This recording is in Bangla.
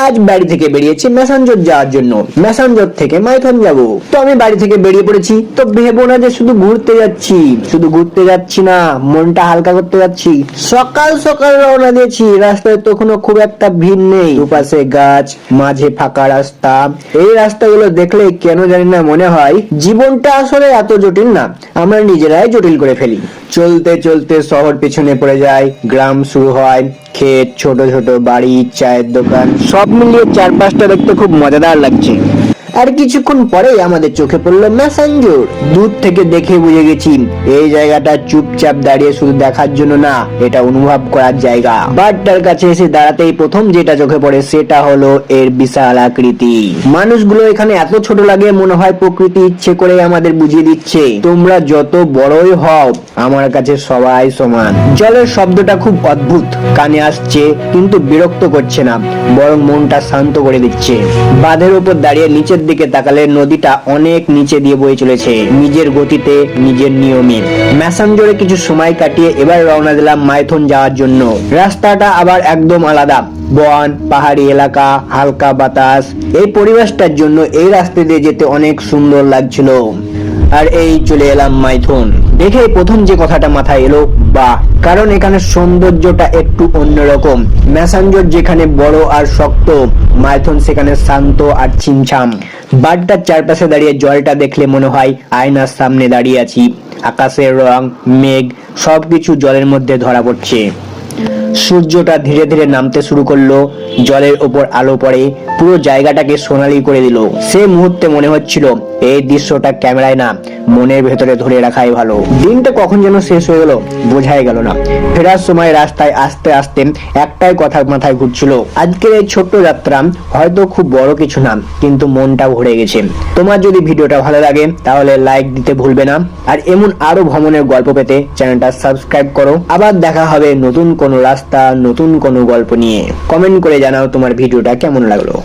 আজ বাড়ি থেকে বেরিয়েছি মেসাঞ্জোর যাওয়ার জন্য। মেসাঞ্জোর থেকে মাইথন যাব। তো আমি বাড়ি থেকে বেরিয়ে পড়েছি। তো ভেবো না যে শুধু ঘুরতে যাচ্ছি, শুধু ঘুরতে যাচ্ছি না, মনটা হালকা করতে যাচ্ছি। সকাল সকাল রওনা দিয়েছি। রাস্তায় তখনও খুব একটা ভিড় নেই, দুপাশে গাছ, মাঝে ফাঁকা রাস্তা। এই রাস্তাগুলো দেখলে কেন জানি না মনে হয় জীবনটা আসলে এত জটিল না, আমরা নিজেরাই জটিল করে ফেলি। চলতে চলতে শহর পিছনে পড়ে যায়, গ্রাম শুরু হয়, ক্ষেত, ছোট ছোট বাড়ি, চায়ের দোকান, সব মিলিয়ে চারপাশটা দেখতে খুব মজাদার লাগছে। আর কিছুক্ষণ পরেই আমাদের চোখে পড়লো মেসাঞ্জোর। দূর থেকে দেখে বুঝে গেছি এই জায়গাটা চুপচাপ দাঁড়িয়ে শুধু দেখার জন্য না, এটা অনুভব করার জায়গা। বাড়িটার কাছে এসে দাঁড়াতেই প্রথম যেটা চোখে পড়ে সেটা হলো এর বিশাল আকৃতি। মানুষগুলো এখানে এত ছোট লাগে, মনে হয় প্রকৃতি ইচ্ছে করে আমাদের বুঝিয়ে দিচ্ছে তোমরা যত বড়ই হও আমার কাছে সবাই সমান। জলের শব্দটা খুব অদ্ভুত, কানে আসছে কিন্তু বিরক্ত করছে না, বরং মনটা শান্ত করে দিচ্ছে। বাঁধের উপর দাঁড়িয়ে নিচের দিকে তাকালে নদীটা অনেক নিচে দিয়ে বয়ে চলেছে, নিজের গতিতে, নিজের নিয়মে। মেসাঞ্জোরে কিছু সময় কাটিয়ে এবার রওনা দিলাম মাইথন যাওয়ার জন্য। রাস্তাটা আবার একদম আলাদা, বন, পাহাড়ি এলাকা, হালকা বাতাস। এই পরিবেশটার জন্য এই রাস্তা দিয়ে যেতে অনেক সুন্দর লাগছিল। আর এই চলে এলাম মাইথন। দেখে প্রথম যে কথাটা মাথায় এলো, বাহ, কারণ এখানে সৌন্দর্যটা একটু অন্যরকম। মেসাঞ্জোর যেখানে বড় আর শক্ত, মাইথন সেখানে শান্ত আর ছিমছাম। বাড়িটার চারপাশে দাঁড়িয়ে জলটা দেখলে মনে হয় আয়নার সামনে দাঁড়িয়ে আছি। আকাশের রং, মেঘ সবকিছু জলের মধ্যে ধরা পড়ছে। সূর্যটা ধীরে ধীরে নামতে শুরু করলো, জলের ওপর আলো পড়ে পুরো জায়গাটাকে সোনালী করে দিল। সে মুহূর্তে মনে হচ্ছিল এই দৃশ্যটা ক্যামেরায় না, মনের ভেতরে ধরে রাখাই ভালো। দিনটা কখন যেন শেষ হয়ে গেল বোঝাই গেল না। ফেরার সময় রাস্তায় আস্তে আস্তে একটাই কথা মাথায় ঘুরছিল, আজকের এই ছোট্ট যাত্রা হয়তো খুব বড় কিছু না, কিন্তু মনটা ভরে গেছে। তোমার যদি ভিডিওটা ভালো লাগে তাহলে লাইক দিতে ভুলবে না। আর এমন আরো ভ্রমণের গল্প পেতে চ্যানেলটা সাবস্ক্রাইব করো। আবার দেখা হবে নতুন কোনো রাস্তা, নতুন কোনো গল্প নিয়ে। কমেন্ট করে জানাও তোমার ভিডিওটা কেমন লাগলো।